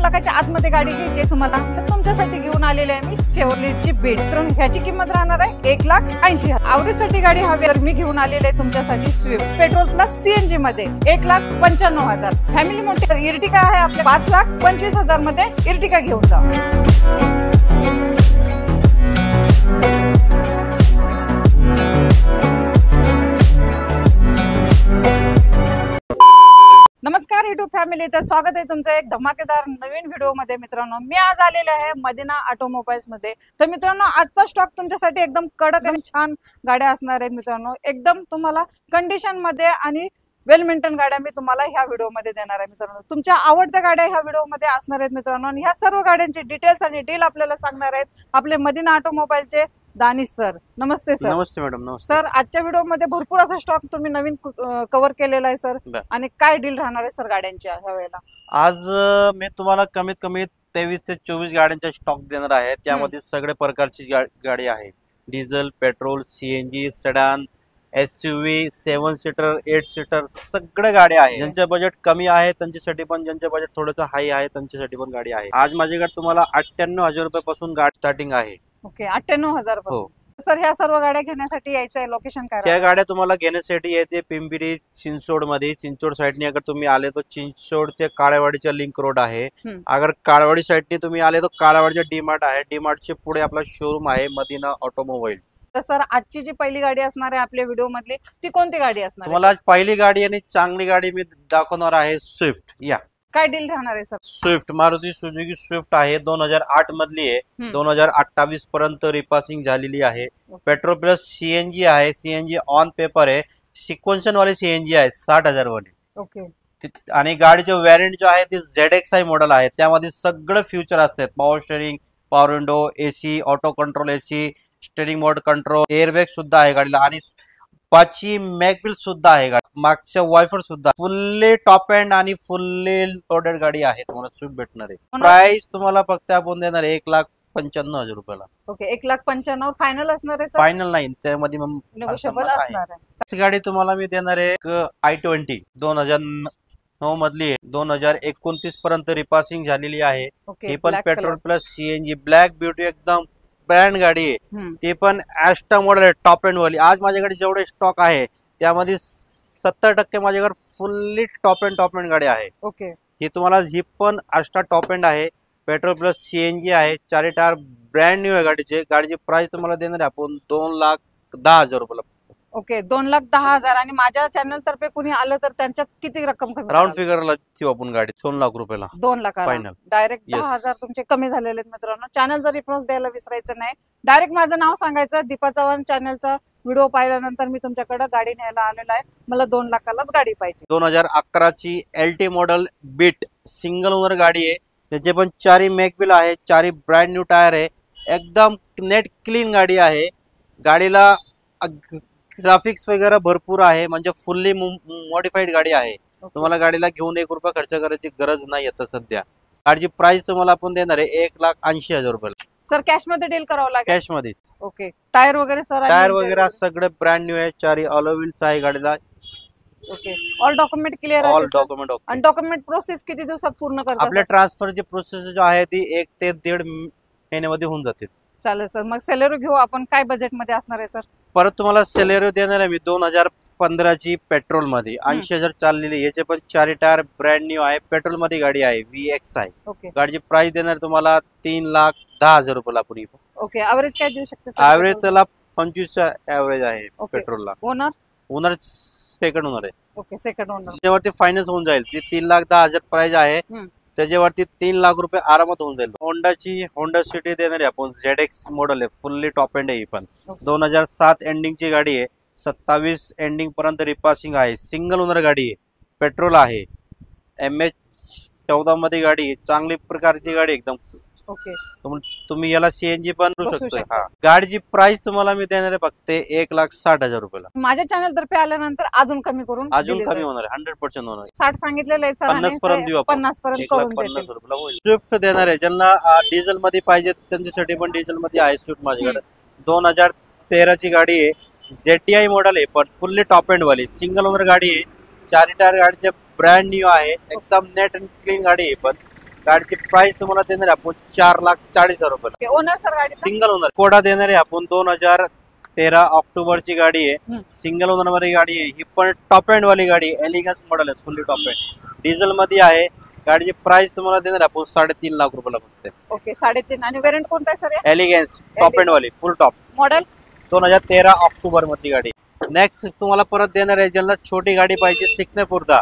लाखाच्या आतमध्ये गाडी घ्यायची आहे तुम्हाला तर तुमच्यासाठी घेऊन आलेले आहे मी शेवरलेटची बीट. तर ह्याची किंमत राहणार आहे 1,80,000. आवरेजसाठी गाडी हवी तर मी घेऊन आलेले आहे तुमच्यासाठी स्विफ्ट पेट्रोल प्लस सीएनजी मध्ये 1,95,000. फॅमिली मोठी इर्टिगा आहे आपल्या 5,25,000 मध्ये इर्टिगा घेऊन जा. नमस्कार युट्यूब फॅमिली, तर स्वागत आहे तुमचं एक धमाकेदार नवीन व्हिडिओ मध्ये. मित्रांनो, मी आज आलेले आहे मदिना ऑटोमोबाईल्स मध्ये. तर मित्रांनो, आजचा स्टॉक तुमच्यासाठी एकदम कडक आणि छान गाड्या असणार आहेत. मित्रांनो, एकदम तुम्हाला कंडिशन मध्ये आणि वेल मेंटेन गाड्या मी तुम्हाला ह्या व्हिडिओ मध्ये देणार आहे. मित्रांनो, तुमच्या आवडत्या गाड्या ह्या व्हिडिओ मध्ये असणार आहेत. मित्रांनो, आणि ह्या सर्व गाड्यांची डिटेल्स आणि डील आपल्याला सांगणार आहेत आपले मदिना ऑटोमोबाईलचे दानिश सर. नमस्ते सर. नमस्ते मॅडम. नमस्ते सर. आजच्या व्हिडिओ मध्ये भरपूर असा स्टॉक तुम्ही नवीन कव्हर केलेला आहे सर. आणि काय डील राहणार आहे सर गाड्यांच्या ह्या वेळेला? आज मी तुम्हाला कमीत कमी 23 ते 24 गाड्यांचा स्टॉक देणार आहे. त्यामध्ये सगळे प्रकारची गाडी आहे. Diesel, petrol, CNG, sedan, SUV, 7 seater, 8 seater सगळे गाड्या आहे. ज्यांचे बजेट कमी आहे त्यांच्यासाठी पण, ज्यांचे बजेट थोडंसं हाई आहे त्यांच्यासाठी पण गाडी आहे. आज माझ्याकडे तुम्हाला 98,000 रुपयापासून गाडी स्टार्टिंग आहे. ओके, 98,000. हो सर. ह्या सर्व गाड्या घेण्यासाठी यायचं आहे लोकेशन काय? ह्या गाड्या तुम्हाला घेण्यासाठी येते पिंपरी चिंचवड मध्ये. चिंचवड साईडने अगर तुम्ही आले तर चिंचवड ते काळेवाडीच्या लिंक रोड आहे. अगर काळेवाडी साईडने तुम्ही आले तर काळेवाडीच्या डीमार्ट आहे. डीमार्टच्या पुढे आपला शोरूम आहे मदिना ऑटोमोबाईल. तर सर, आजची जी पहिली गाडी असणार आहे आपल्या व्हिडिओ मधली ती कोणती गाडी असणार? तुम्हाला आज पहिली गाडी आणि चांगली गाडी मी दाखवणार आहे स्विफ्ट. या काय डील राहणार आहे sir? Swift Maruti Suzuki Swift आहे. 2008 मधली आहे. 2028 पर्यंत रिपासिंग झालेली आहे. पेट्रोल प्लस सीएनजी आहे. सीएनजी ऑन पेपर आहे. सिक्वेन्शन वाली सीएनजी आहे 60,000 वाली. ओके. आणि गाडीचे व्हॅरियंट जो आहे ते ZXI मॉडेल आहे. त्यामध्ये सगळं फ्युचर असतात. Power steering, power window, AC, auto control AC, steering mode control, airbag सुद्धा आहे गाडीला. आणि 5ची मॅगविल सुद्धा आहे. मागच्या वायफर सुद्धा. फुल्ली टॉप एंड आणि फुल्ली लोडेड गाडी आहे. तुम्हाला स्विफ्ट भेटणार आहे. प्राइस तुम्हाला फक्त आपण देणार आहे 1,95,000 रुपयाला. ओके, 1,95,000 फायनल असणार आहे सर? फायनल नाही, त्यामध्ये नेगोशिएबल असणार आहे. गाडी तुम्हाला मी देणार आहे i20 2009 मधली आहे. 2029 पर्यंत रिपासिंग झालेली आहे. ही पण petrol plus CNG black beauty एकदम ब्रँड गाडी आहे. ते पण ऍस्टा मॉडेल आहे, टॉप एंड वाली. आज माझ्याकडे जेवढे स्टॉक आहे त्यामध्ये 70% माझ्याकडे फुल्ली टॉप एंड गाडी आहे. ओके. ही तुम्हाला ही पण ऍस्टा टॉप एंड आहे. पेट्रोल प्लस सीएनजी आहे. 4 टायर ब्रँड न्यू आहे गाडीचे. गाडीची प्राइस तुम्हाला देणार आहे आपण 2,10,000 रुपयाला. ओके, 2,10,000. आणि माझ्या चॅनल तर्फे कुणी आलं तर त्यांच्यात किती रक्कम कमी? राऊंड फिगरला देऊ आपण गाडी 2 लाख रुपयाला. 2 लाख फायनल. डायरेक्ट 10,000 तुमचे कमी झालेले आहेत. मित्रांनो, चॅनल जर रिस्पॉन्स द्यायला विसरायचं नाही. डायरेक्ट माझं नाव सांगायचं. दीपा चव्हाण चॅनलचा व्हिडिओ पाहिल्यानंतर मी तुमच्याकडे गाडी न्यायला आलेला आहे. मला 2 लाखालाच गाडी पाहिजे. 2011ची LT model Beat single owner गाडी आहे. त्याचे पण 4 मॅगविल आहे. 4 ब्रँड न्यू टायर आहे. एकदम नेट क्लीन गाडी आहे. गाडीला ग्राफिक्स वगैरे भरपूर आहे. म्हणजे फुल्ली मॉडिफाईड गाडी आहे. तुम्हाला गाडीला घेऊन 1 रुपया खर्च करायची गरज नाही आता सध्या. गाडीची प्राइस तुम्हाला आपण देणार आहे 1,80,000 रुपयाला. सर, कॅश मध्ये डील करावं लागेल? कॅश मध्ये. ओके. टायर वगैरे सर? टायर वगैरे सगळे ब्रँड न्यू आहे. 4 अलॉय व्हील्स आहे गाडीला. ओके. ऑल डॉक्युमेंट क्लिअर आहे? All document okay. आणि डॉक्युमेंट प्रोसेस किती दिवसात पूर्ण करतात? आपल्या ट्रान्सफरची प्रोसेस जो आहे ती 1 ते 1.5 महिन्यामध्ये होऊन जाते. चालेल सर. मग सेलेरो घेऊ आपण. काय बजेट मध्ये असणार आहे सर? परत तुम्हाला सेलेरो देणार आहे मी 2015ची पेट्रोल मध्ये 80,000 चाललेली. याचे पण 4 टायर ब्रँड न्यू आहे. पेट्रोल मध्ये गाडी आहे. VXI. ओके. गाडीची प्राइस देणार तुम्हाला 3,10,000 रुपयाला पुरी. ओके. ऍव्हरेज काय देऊ शकते? ऍव्हरेज त्याला 25 ऍव्हरेज आहे पेट्रोलला. ओनर सेकंड ओनर आहे. Okay, second owner. त्याच्यावरती फायनान्स होऊन जाईल. ती 3,10,000 प्राइस आहे. त्याच्यावरती 3 लाख रुपये आरामात होऊन जाईल. होंडा सिटी देणार आहे आपण. ZX मॉडेल आहे. फुल्ली टॉप एंड आहे. ही पण 2007 एंडिंगची गाडी आहे. 27 एंडिंग पर्यंत रिपासिंग आहे. सिंगल ओनर गाडी आहे. पेट्रोल आहे. MH14 मध्ये गाडी आहे. चांगली प्रकारची गाडी एकदम. ओके. तुम्ही याला सीएनजी पण करू शकता. गाडीची प्राइस तुम्हाला मी देणार आहे फक्त 1,60,000 रुपयाला. माझ्या चॅनल तर्फे आल्यानंतर अजून कमी करून अजून कमी होणार आहे. 100% होणार आहे. 60 सांगितलेलं आहे सर. 50 पर्यंत देऊ आपण. 50 पर्यंत करून देतील. 1,50,000 रुपयाला होईल. स्विफ्ट देणार आहे. ज्यांना डिझेल मध्ये पाहिजे त्यांच्यासाठी पण डिझेल मध्ये आहे स्विफ्ट माझ्याकडे. 2013ची गाडी आहे. ZTI मॉडेल आहे पण फुल्ली टॉप एंड वाली. सिंगल ओनर गाडी आहे. 4 टायर गाडीचे ब्रँड न्यू आहे. एकदम नेट अँड क्लीन गाडी आहे. पण गाडीची प्राइस तुम्हाला देणार आहे आपण 4,40,000 रुपये. ओनर सर गाडी सिंगल ओनर कोडा देणार आहे आपण 2013 ऑक्टोबरची गाडी आहे. सिंगल ओनर मध्ये गाडी आहे. ही पण टॉप एंड वाली गाडी एलिगन्स मॉडेल आहे, फुल्ली टॉप एंड डिझेल मध्ये आहे. गाडीची प्राइस तुम्हाला देणार आहे आपण 3.5 लाख रुपयाला फक्त. ओके 3.5. आणि वेरियंट कोणता आहे सर? एलिगन्स टॉप एंड वाली फुल टॉप मॉडेल 2013 ऑक्टोबर मधली गाडी. नेक्स्ट तुम्हाला परत देणार आहे ज्यांना छोटी गाडी पाहिजे शिकण्यापुरता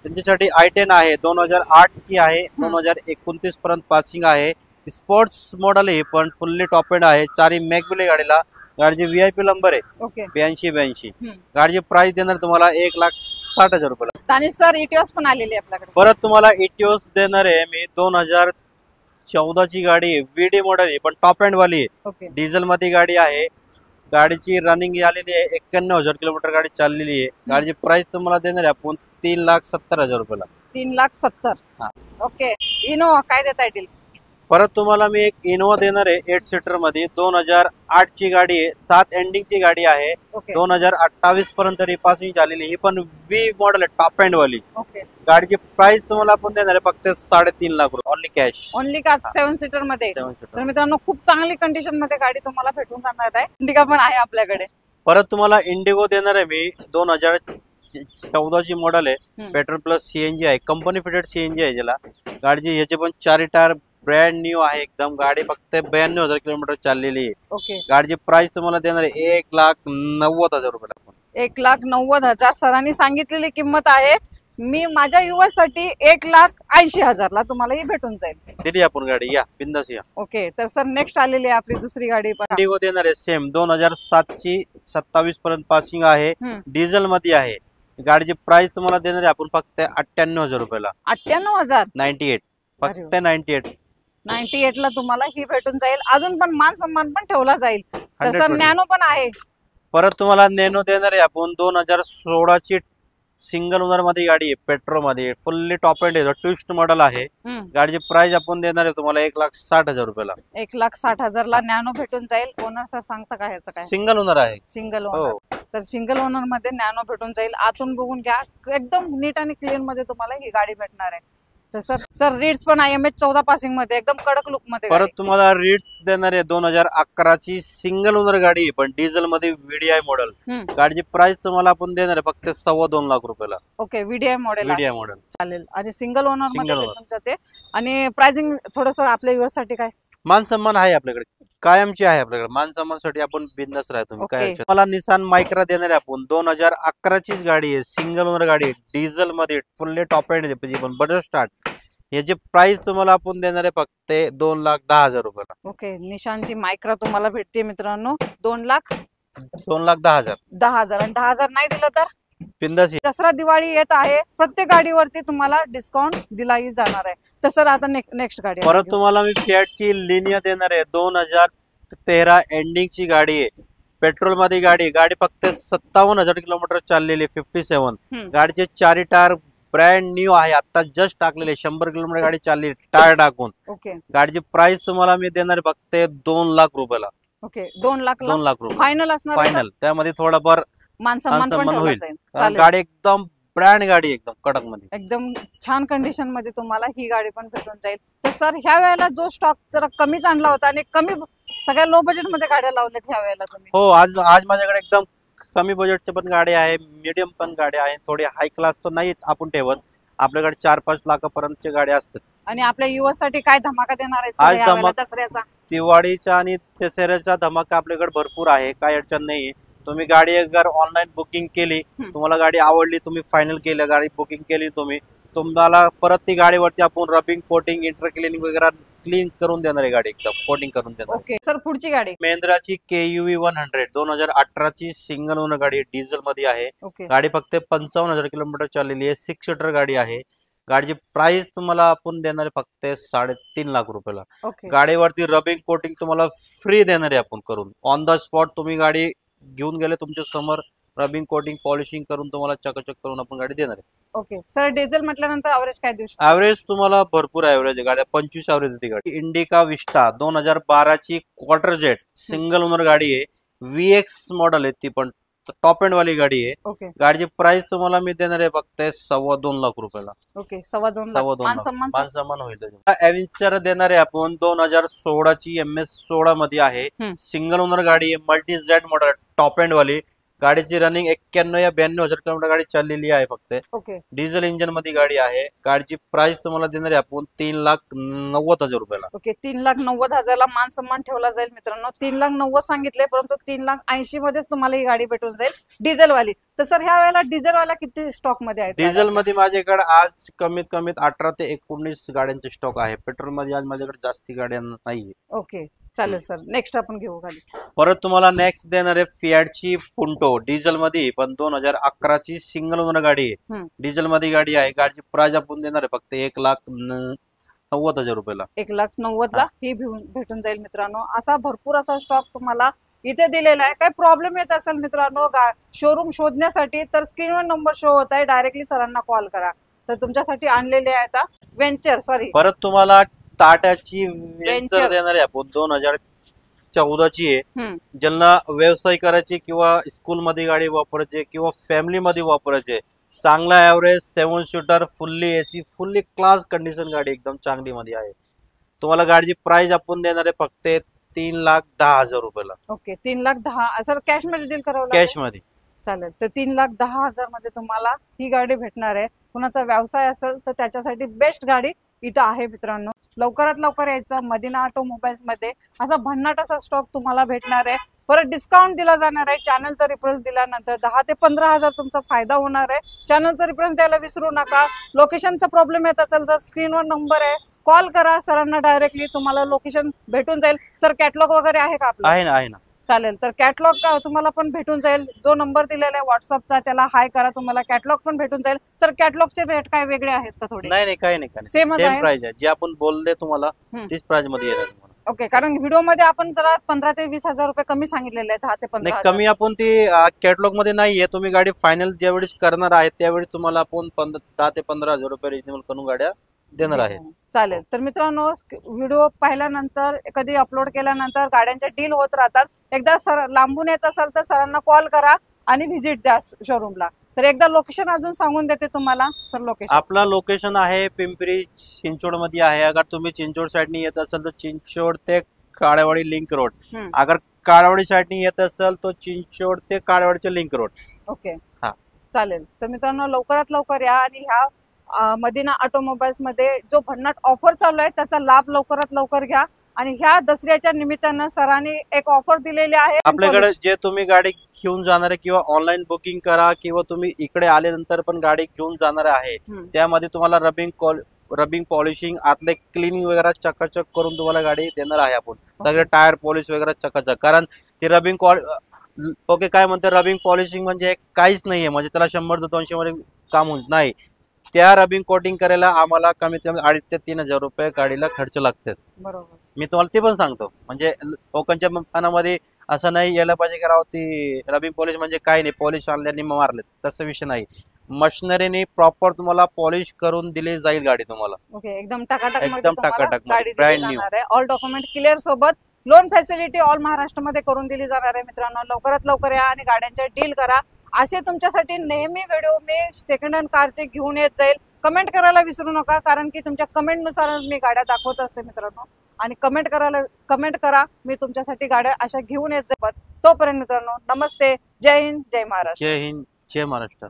त्यांच्यासाठी i10 आहे. 2008 ची आहे. 2029 पर्यंत पासिंग आहे. स्पोर्ट्स मॉडेल आहे पण फुल्ली टॉप एंड आहे. 4 मॅकबिल गाडीला. गाडीची VIP नंबर आहे. ओके 82. गाडीची प्राइस देणार तुम्हाला 1,60,000 रुपयाला. आणि सर इटिओस पण आलेली आहे आपल्याकडे. परत तुम्हाला इटिओस देणार आहे मी 2014 ची गाडी आहे. VD मॉडेल आहे पण टॉप एंड वाली आहे. ओके डिझेल मध्ये गाडी आहे. गाडीची रनिंग आलेली आहे 91,000 किलोमीटर गाडी चाललेली आहे. गाडीची प्राइस तुम्हाला देणार आहे आपण 3,70,000 रुपयाला. 3,70,000. हा. ओके इनोवा काय देता येईल? परत तुम्हाला मी एक इनोवा देणार आहे 8 सीटर मध्ये. 2008 ची गाडी आहे. 7 एंडिंग ची गाडी आहे. ओके 2028 पर्यंत रिपासिंग झालेली. ही पण V मॉडेल आहे टॉप एंड वाली. ओके गाडीची प्राइस तुम्हाला आपण देणार आहे फक्त 3.5 लाख रुपये ओनली कॅश. ओनली का 7 सीटर मध्ये? 7 सीटर. तर मित्रांनो खूप चांगली कंडिशन मध्ये गाडी तुम्हाला भेटून जाणार आहे. इंडिका पण आहे आपल्याकडे. परत तुम्हाला इंडिगो देणार आहे मी 2014 ची मॉडेल आहे. पेट्रोल प्लस CNG आहे. कंपनी फिटेड CNG आहे ज्याला. गाडीची ह्याचे पण 4 टायर ब्रँड न्यू आहे एकदम. गाडी फक्त 92,000 किलोमीटर चाललेली आहे. ओके गाडीची प्राइस तुम्हाला देणार आहे 1,90,000 रुपयाला. 1,90,000 सरांनी सांगितलेली किंमत आहे. मी माझ्या युवासाठी 1,80,000 ला तुम्हाला ही भेटून जाईल. दिली आपण गाडी या बिंदास या. ओके तर सर नेक्स्ट आलेली आहे आपली दुसरी गाडी पण. इंडिगो देणार आहे सेम 2007 ची 27 पर्यंत पासिंग आहे. डिझेल मध्ये आहे. गाडीची प्राइस तुम्हाला देणार आहे आपण फक्त 98,000 रुपयाला. 98,000 98 फक्त 98. 98 ला तुम्हाला ही भेटून जाईल. अजून पण मान सन्मान पण ठेवला जाईल. तर सर 100%. नॅनो पण आहे. परत तुम्हाला नॅनो देणार आहे आपण 2016 ची सिंगल ओनर मध्ये गाडी आहे. पेट्रोल मध्ये फुल्ली टॉप एंड आहे. ट्विस्ट मॉडेल आहे. गाडीची प्राइस आपण देणार आहे तुम्हाला 1,60,000 रुपयाला. 1,60,000 ला नॅनो भेटून जाईल. ओनर सर सांगता का ह्याचं काय? सिंगल ओनर आहे. सिंगल हो. ओनर. तर सिंगल ओनर मध्ये नॅनो भेटून जाईल. आतून बघून घ्या एकदम नीट आणि क्लीन मध्ये तुम्हाला ही गाडी भेटणार आहे. तर सर रीड्स पण IMH 14 पासिंग मध्ये एकदम कडक लुक मध्ये. परत तुम्हाला रीड्स देणार आहे 2011 ची सिंगल ओनर गाडी आहे पण डिझेल मध्ये VDI मॉडेल. गाडीची प्राइस तुम्हाला आपण देणार आहे फक्त 2.25 लाख रुपयाला. Okay VDI model VDI model चालेल. आणि सिंगल ओनर मध्ये Single owner. भेटून जाते. आणि प्राइसिंग थोडस आपल्या युअर्स साठी काय? मान सन्मान आहे आपल्याकडे कायमची आहे. आपल्याकडे मान सन्मानसाठी आपण बिंदास राहतो. तुम्ही काय Okay. मला निसान मायक्रा देणार आहे आपण 2011 चीच गाडी आहे. सिंगल ओनर गाडी आहे. डिझेल मध्ये फुल्ली टॉप एंड आहे पण बजाज स्टार्ट. याची प्राइस तुम्हाला आपण देणार आहे फक्त 2,10,000 रुपयाला. ओके निशानची मायक्रा तुम्हाला भेटते मित्रांनो 2,10,000. 2,10,000 आणि 10,000 नाही दिलं तर बिंदास. दसरा दिवाळी येत आहे. प्रत्येक गाडीवरती तुम्हाला डिस्काउंट दिलाही जाणार आहे. तर सर आता नेक्स्ट गाडी परत तुम्हाला मी फिएटची लिनिया देणार आहे 2013 एंडिंग ची गाडी आहे. पेट्रोल मध्ये गाडी आहे. गाडी फक्त 57,000 किलोमीटर चाललेली आहे. 57. गाडीचे 4 टायर ब्रँड न्यू आहे. आता जस्ट टाकलेले 100 किलोमीटर गाडी चालली टायर टाकून. ओके गाडीची प्राइस तुम्हाला मी देणार आहे फक्त 2 लाख रुपयाला. ओके 2 लाख 2 लाख रुपये फायनल असणार. फायनल. त्यामध्ये थोडाफार मान सन्मान पण मान ठेवला होईल. जाईल. कारण चालेल. गाडी एकदम ब्रँड गाडी एकदम कडक मध्ये एकदम छान कंडिशन मध्ये तुम्हाला ही गाडी पण भेटून जाईल. तर सर ह्या वेळेला जो स्टॉक जरा कमीच आणला होता आणि कमी सगळ्या लो बजेट मध्ये गाड्या लावल्यात ह्या वेळेला तुम्ही. हो. आज माझ्याकडे एकदम कमी बजेटचे पण गाडी आहे. मीडियम पण गाडी आहे. थोडी हाय क्लास तर नाही आपण ठेवत. आपल्याकडे 4-5 लाखापर्यंतच्या गाड्या असतात. आणि आपल्या युवासाठी काय धमाका देणार आहे आज सर या वेळेला धमाका- दसऱ्याचा? दिवाळीचा आणि दसऱ्याचा धमाका आपल्याकडे भरपूर आहे. काय अडचण नाही. तुम्ही गाडी अगर ऑनलाईन बुकिंग केली तुम्हाला गाडी आवडली तुम्ही फायनल केलं गाडी बुकिंग केली तुम्हाला परत ती गाडीवरती आपण रबिंग कोटिंग इंटर क्लिनिंग वगैरे क्लीन करून देणार आहे. गाडी एकदम कोटिंग करून देणार. ओके सर पुढची गाडी महिंद्राची KUV 100 2018 ची सिंगल ओनर गाडी डिझेल मध्ये आहे. ओके गाडी फक्त 55,000 किलोमीटर चाललेली आहे. 6 सीटर गाडी आहे. गाडीची प्राइस तुम्हाला आपण देणार आहे फक्त 3.5 लाख रुपयाला. ओके गाडीवरती रबिंग कोटिंग तुम्हाला फ्री देणार आहे आपण करून. ऑन द स्पॉट तुम्ही गाडी घेऊन गेले तुमच्या समोर रबिंग कोटिंग पॉलिशिंग करून तुम्हाला चकाचक करून आपण गाडी देणार आहे. ओके सर डिझेल म्हटल्यानंतर ॲव्हरेज काय देऊ शकतो? ऍव्हरेज तुम्हाला भरपूर ऍव्हरेज आहे. गाड्या 25 ऍव्हरेज होती गाडी. इंडिका विस्टा 2012 ची क्वार्टर जेट सिंगल ओनर गाडी आहे. VX मॉडेल आहे ती पण टॉप एंड वाली गाडी आहे. ओके गाडीची प्राइस तुम्हाला मी देणार आहे फक्त 2.25 लाख रुपयाला. ओके 2.25 लाख 2.25 मान लाख सन्मान मान सन्मान होईल त्याच्यामध्ये. एव्हेंचर देणार आहे आपण 2016 ची MS16 मध्ये आहे. हम्म. सिंगल ओनर गाडी आहे, multi Z model top end वाली. गाडीची रनिंग 91 या 92 हजार किलोमीटर गाडी चाललेली आहे फक्त. ओके डिझेल इंजिन मध्ये गाडी आहे. गाडीची प्राइस तुम्हाला देणार आहे आपण 3,90,000 रुपयाला. ओके 3,90,000 ला मान सन्मान ठेवला जाईल मित्रांनो. 3,90,000 सांगितले, परंतु 3,80,000 मध्येच तुम्हाला ही गाडी भेटून जाईल डिझेल वाली. तर सर ह्या वेळेला डिझेल वाला किती स्टॉक मध्ये आहे? डिझेल मध्ये माझ्याकडे आज कमीत कमी 18 ते 19 गाड्यांचे स्टॉक आहे. पेट्रोल मध्ये आज माझ्याकडे जास्ती गाड्या नाहीये. ओके चालेल सर, नेक्स्ट आपण घेऊ गाडी. परत तुम्हाला नेक्स्ट देणार आहे फियाटची पुंटो डिझेल मध्ये, पण 2011 ची सिंगल ओनर गाडी आहे. हम्म. डिझेल मध्ये गाडी आहे. गाडीची प्राइस आपण देणार आहे फक्त 1,90,000 रुपयाला. 1,90,000 ला ही भेटून जाईल मित्रांनो. असा भरपूर असा स्टॉक तुम्हाला इथे दिलेला आहे. काही प्रॉब्लेम येत असेल मित्रांनो शोरूम शोधण्यासाठी तर स्क्रीनवर नंबर शो होत आहे, डायरेक्टली सरांना कॉल करा. तर तुमच्यासाठी आणलेले आहे आता वेंचर परत तुम्हाला टाटाची Venture. वेंचर देणार आहे आपण 2014 ची आहे. हम्म. ज्यांना व्यवसाय करायचे किंवा स्कूल मध्ये गाडी वापरायची किंवा फॅमिली मध्ये वापरायचे, चांगला average 7 seater fully AC fully class condition गाडी एकदम चांगली मध्ये आहे. तुम्हाला गाडीची प्राइस आपण देणार आहे फक्त 3,10,000 रुपयाला. ओके 3,10,000 सर कॅश मध्ये डील करावं लागेल? कॅश मध्ये. चालेल. तर 3,10,000 मध्ये तुम्हाला ही गाडी भेटणार आहे. कुणाचा व्यवसाय असेल तर त्याच्यासाठी बेस्ट गाडी इथं आहे मित्रांनो. लवकरात लवकर यायचं मदिना ऑटोमोबाईल्स मध्ये. असा भन्नाट असा स्टॉक तुम्हाला भेटणार आहे. परत डिस्काउंट दिला जाणार आहे. चॅनलचा रेफरन्स दिल्यानंतर 10 ते 15,000 तुमचा फायदा होणार आहे. चॅनलचा रेफरन्स द्यायला विसरू नका. लोकेशनचा प्रॉब्लेम येत असेल तर स्क्रीनवर नंबर आहे, कॉल करा सरांना डायरेक्टली, तुम्हाला लोकेशन भेटून जाईल. सर कॅटलॉग वगैरे आहे का आपलं? आहे ना. चालेल. तर कॅटलॉग तुम्हाला पण भेटून जाईल. जो नंबर दिलेला आहे व्हॉट्सअपचा त्याला हाय करा, तुम्हाला कॅटलॉग पण भेटून जाईल. सर कॅटलॉगचे रेट काय वेगळे आहेत का थोडे? नाही काही नाही. Same च आहे? प्राइस आहे. जे आपण बोलले तुम्हाला तीच प्राइस मध्ये येणार तुम्हाला. ओके, कारण व्हिडिओ मध्ये आपण त्याला 15 ते 20,000 रुपये कमी सांगितलेले आहेत. 10 ते 15,000 नाही कमी आपण ती कॅटलॉग मध्ये नाहीये. तुम्ही गाडी फायनल ज्यावेळेस करणार आहे त्यावेळी तुम्हाला आपण 10 ते 15,000 रुपये रिजनेबल करून गाड्या देणार आहे. चालेल. तर मित्रांनो व्हिडिओ पाहिल्यानंतर कधी अपलोड केल्यानंतर गाड्यांच्या डील होत राहतात. एकदा सर लांबून येत असाल तर सरांना कॉल करा आणि व्हिजिट द्या शोरूमला. तर एकदा लोकेशन अजून सांगून देते तुम्हाला सर. लोकेशन आपला लोकेशन आहे पिंपरी चिंचवड मध्ये आहे. अगर तुम्ही चिंचवड साईडनी येत असाल तर चिंचवड ते काळेवाडी लिंक रोड. अगर काळेवाडी साईडनी येत असाल तर चिंचवड ते काळेवाडीचे लिंक रोड. ओके हा चालेल. तर मित्रांनो लवकरात लवकर या आणि ह्या मदिना ऑटोमोबाईल्स मध्ये जो भन्नाट ऑफर चालू आहे त्याचा लाभ लवकरात लवकर घ्या. आणि ह्या दसऱ्याच्या निमित्तानं सरांनी एक ऑफर दिलेली आहे. आपल्याकडे जे तुम्ही गाडी घेऊन जाणार आहे किंवा ऑनलाईन बुकिंग करा किंवा तुम्ही इकडे आल्यानंतर पण गाडी घेऊन जाणार आहे, त्यामध्ये तुम्हाला रबिंग पॉलिशिंग आतले क्लिनिंग वगैरे चकाचक करून तुम्हाला गाडी देणार आहे आपण. सगळे टायर पॉलिश वगैरे चकाचक. कारण ते रबिंग ओके काय म्हणते रबिंग पॉलिशिंग म्हणजे काहीच नाहीये, म्हणजे त्याला 100 ते 200 मध्ये काम होत नाही. त्या रबिंग कोटिंग करायला आम्हाला कमीत कमी 2,500 ते 3,000 रुपये गाडीला खर्च लागतात. बरोबर. मी तुम्हाला ते पण सांगतो. म्हणजे लोकांच्या मनामध्ये असं नाही यायला पाहिजे की राव ती रबिंग पॉलिश म्हणजे काय नाही, पॉलिश आणल्याने मारले, तसा विषय नाही. मशिनरीने प्रॉपर तुम्हाला पॉलिश करून दिली जाईल गाडी तुम्हाला. ओके एकदम टकाटक एकदम टकाटक गाडी brand new. All document clear सोबत लोन फॅसिलिटी ऑल महाराष्ट्रामध्ये करून दिली जाणार आहे. मित्रांनो लवकरात लवकर या आणि गाड्यांच्या डील करा. असे तुमच्यासाठी नेहमी व्हिडिओ मी सेकंड हँड कारचे घेऊन येत जाईल. कमेंट करायला विसरू नका, कारण की तुमच्या कमेंट नुसार मी गाड्या दाखवत असते मित्रांनो. आणि कमेंट करा, मी तुमच्यासाठी गाड्या अशा घेऊन येत जाईल. तोपर्यंत मित्रांनो नमस्ते, जय हिंद, जय महाराष्ट्र. जय हिंद, जय महाराष्ट्र.